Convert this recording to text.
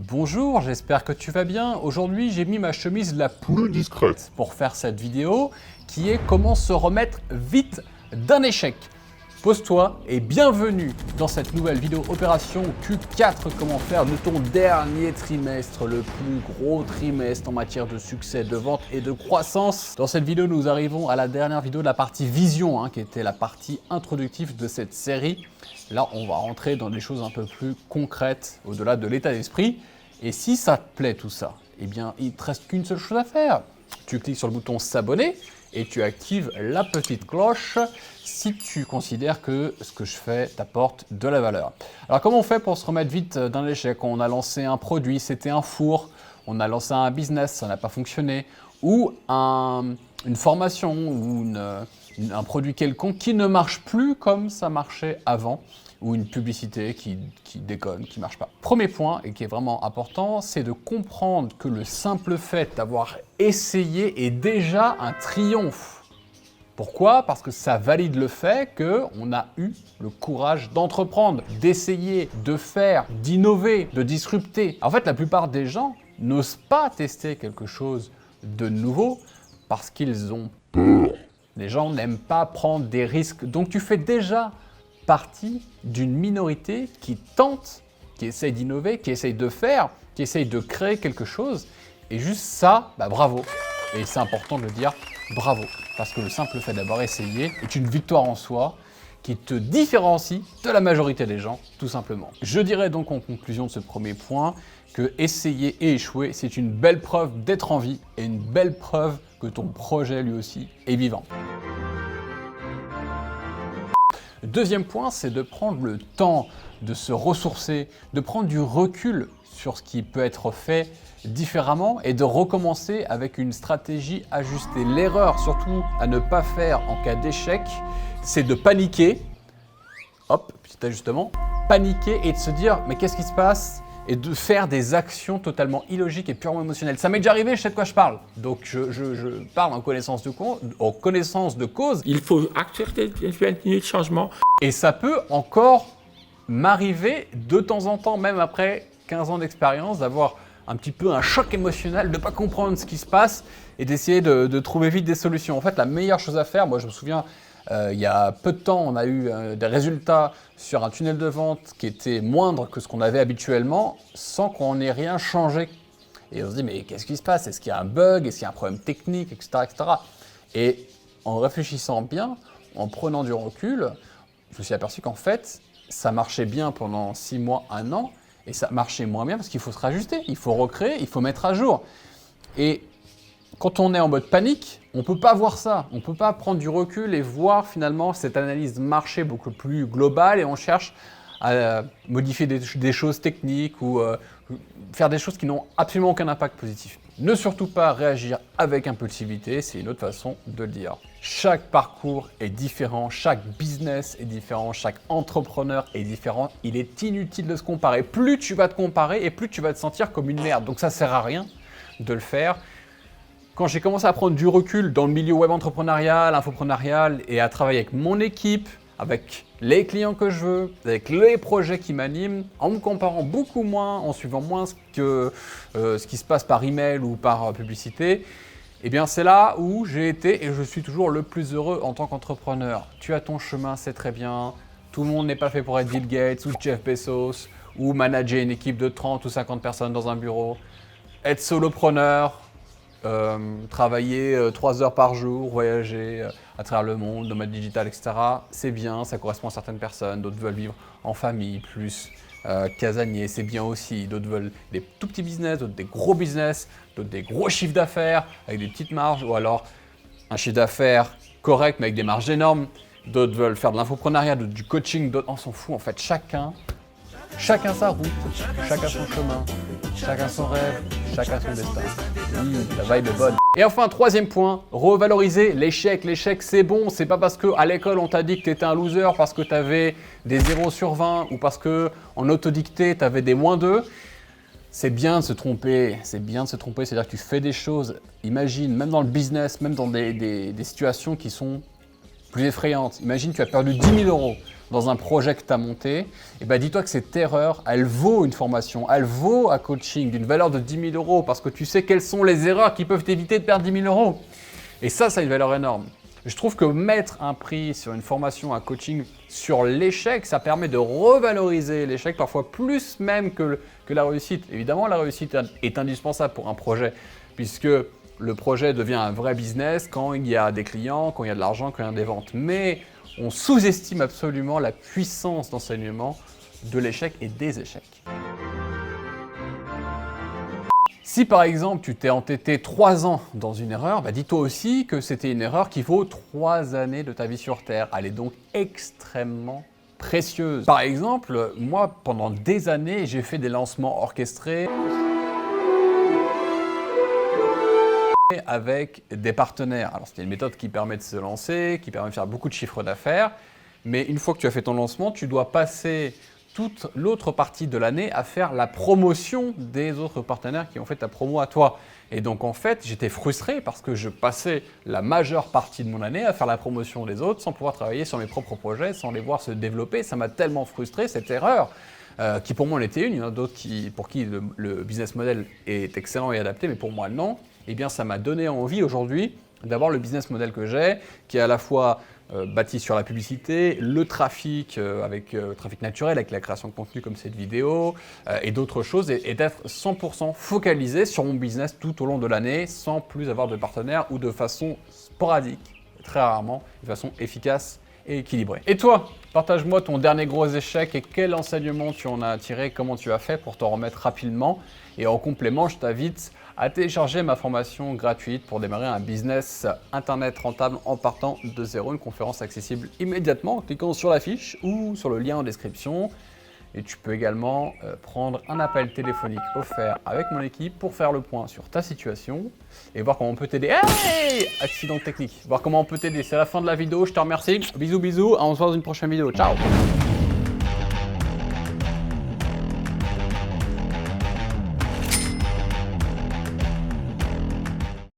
Bonjour, j'espère que tu vas bien. Aujourd'hui, j'ai mis ma chemise la plus discrète pour faire cette vidéo qui est comment se remettre vite d'un échec. Pose-toi et bienvenue dans cette nouvelle vidéo opération Q4, comment faire de ton dernier trimestre, le plus gros trimestre en matière de succès, de vente et de croissance. Dans cette vidéo, nous arrivons à la dernière vidéo de la partie vision, qui était la partie introductive de cette série. Là, on va rentrer dans des choses un peu plus concrètes, au-delà de l'état d'esprit. Et si ça te plaît tout ça, eh bien, il ne te reste qu'une seule chose à faire. Tu cliques sur le bouton s'abonner et tu actives la petite cloche si tu considères que ce que je fais t'apporte de la valeur. Alors, comment on fait pour se remettre vite d'un échec? On a lancé un produit, c'était un four, on a lancé un business, ça n'a pas fonctionné, ou une formation ou un produit quelconque qui ne marche plus comme ça marchait avant, ou une publicité qui déconne, qui ne marche pas. Premier point, et qui est vraiment important, c'est de comprendre que le simple fait d'avoir essayé est déjà un triomphe. Pourquoi? Parce que ça valide le fait qu'on a eu le courage d'entreprendre, d'essayer, de faire, d'innover, de disrupter. En fait, la plupart des gens n'osent pas tester quelque chose de nouveau parce qu'ils ont peur. Les gens n'aiment pas prendre des risques. Donc tu fais déjà partie d'une minorité qui tente, qui essaye d'innover, qui essaye de faire, qui essaye de créer quelque chose. Et juste ça, bravo. Et c'est important de le dire, bravo. Parce que le simple fait d'avoir essayé est une victoire en soi qui te différencie de la majorité des gens, tout simplement. Je dirais donc en conclusion de ce premier point que essayer et échouer, c'est une belle preuve d'être en vie et une belle preuve que ton projet lui aussi est vivant. Deuxième point, c'est de prendre le temps de se ressourcer, de prendre du recul sur ce qui peut être fait différemment et de recommencer avec une stratégie ajustée. L'erreur, surtout à ne pas faire en cas d'échec, c'est de paniquer, hop, petit ajustement, paniquer et de se dire mais qu'est-ce qui se passe? Et de faire des actions totalement illogiques et purement émotionnelles. Ça m'est déjà arrivé, je sais de quoi je parle. Donc je parle en connaissance de cause. Il faut accepter le changement. Et ça peut encore m'arriver de temps en temps, même après 15 ans d'expérience, d'avoir un petit peu un choc émotionnel, de ne pas comprendre ce qui se passe et d'essayer de trouver vite des solutions. En fait, la meilleure chose à faire, moi je me souviens, il y a peu de temps, on a eu des résultats sur un tunnel de vente qui était moindre que ce qu'on avait habituellement, sans qu'on ait rien changé. Et on se dit, mais qu'est-ce qui se passe? Est-ce qu'il y a un bug? Est-ce qu'il y a un problème technique, etc., etc. Et en réfléchissant bien, en prenant du recul, je me suis aperçu qu'en fait, ça marchait bien pendant 6 mois, 1 an, et ça marchait moins bien parce qu'il faut se rajuster, il faut recréer, il faut mettre à jour. Et quand on est en mode panique, on ne peut pas voir ça. On ne peut pas prendre du recul et voir finalement cette analyse marché beaucoup plus globale et on cherche à modifier des choses techniques ou faire des choses qui n'ont absolument aucun impact positif. Ne surtout pas réagir avec impulsivité, c'est une autre façon de le dire. Chaque parcours est différent, chaque business est différent, chaque entrepreneur est différent. Il est inutile de se comparer. Plus tu vas te comparer et plus tu vas te sentir comme une merde. Donc ça ne sert à rien de le faire. Quand j'ai commencé à prendre du recul dans le milieu web entrepreneurial, infoprenarial et à travailler avec mon équipe, avec les clients que je veux, avec les projets qui m'animent, en me comparant beaucoup moins, en suivant moins ce qui se passe par email ou par publicité, eh bien c'est là où j'ai été et je suis toujours le plus heureux en tant qu'entrepreneur. Tu as ton chemin, c'est très bien. Tout le monde n'est pas fait pour être Bill Gates ou Jeff Bezos ou manager une équipe de 30 ou 50 personnes dans un bureau. Être solopreneur, travailler 3 heures par jour, voyager à travers le monde, nomade digital, etc. C'est bien, ça correspond à certaines personnes. D'autres veulent vivre en famille, plus casanier, c'est bien aussi. D'autres veulent des tout petits business, d'autres des gros business, d'autres des gros chiffres d'affaires avec des petites marges, ou alors un chiffre d'affaires correct mais avec des marges énormes. D'autres veulent faire de l'infoprenariat, d'autres du coaching, d'autres on s'en fout en fait. Chacun sa route, chacun son chemin, chacun son rêve, chacun son destin. Oui, la vibe est bonne. Et enfin, troisième point, revaloriser l'échec. L'échec, c'est bon. C'est pas parce qu'à l'école, on t'a dit que tu étais un loser parce que tu avais des 0 sur 20 ou parce qu'en autodicté, tu avais des -2. C'est bien de se tromper. C'est-à-dire que tu fais des choses, imagine, même dans le business, même dans des situations qui sont plus effrayante. Imagine que tu as perdu 10 000 euros dans un projet que tu as monté. Et ben dis-toi que cette erreur, elle vaut une formation, elle vaut un coaching d'une valeur de 10 000 euros parce que tu sais quelles sont les erreurs qui peuvent t'éviter de perdre 10 000 euros. Et ça a une valeur énorme. Je trouve que mettre un prix sur une formation, un coaching sur l'échec, ça permet de revaloriser l'échec, parfois plus même que la réussite. Évidemment, la réussite est indispensable pour un projet, puisque le projet devient un vrai business quand il y a des clients, quand il y a de l'argent, quand il y a des ventes. Mais on sous-estime absolument la puissance d'enseignement de l'échec et des échecs. Si par exemple tu t'es entêté 3 ans dans une erreur, dis-toi aussi que c'était une erreur qui vaut 3 années de ta vie sur Terre. Elle est donc extrêmement précieuse. Par exemple, moi pendant des années, j'ai fait des lancements orchestrés avec des partenaires. Alors c'était une méthode qui permet de se lancer, qui permet de faire beaucoup de chiffres d'affaires, mais une fois que tu as fait ton lancement, tu dois passer toute l'autre partie de l'année à faire la promotion des autres partenaires qui ont fait ta promo à toi. Et donc en fait, j'étais frustré parce que je passais la majeure partie de mon année à faire la promotion des autres sans pouvoir travailler sur mes propres projets, sans les voir se développer. Ça m'a tellement frustré, cette erreur, qui pour moi en était une. Il y en a d'autres pour qui le business model est excellent et adapté, mais pour moi non. Eh bien, ça m'a donné envie aujourd'hui d'avoir le business model que j'ai, qui est à la fois bâti sur la publicité, le trafic avec le trafic naturel, avec la création de contenu comme cette vidéo et d'autres choses, et d'être 100% focalisé sur mon business tout au long de l'année, sans plus avoir de partenaires ou de façon sporadique, très rarement, de façon efficace et équilibrée. Et toi, partage-moi ton dernier gros échec et quel enseignement tu en as tiré, comment tu as fait pour t'en remettre rapidement. Et en complément, je t'invite à télécharger ma formation gratuite pour démarrer un business internet rentable en partant de zéro, une conférence accessible immédiatement en cliquant sur la fiche ou sur le lien en description. Et tu peux également prendre un appel téléphonique offert avec mon équipe pour faire le point sur ta situation et voir comment on peut t'aider. Hey! Accident technique. Voir comment on peut t'aider. C'est la fin de la vidéo. Je te remercie. Bisous, bisous. On se voit dans une prochaine vidéo. Ciao!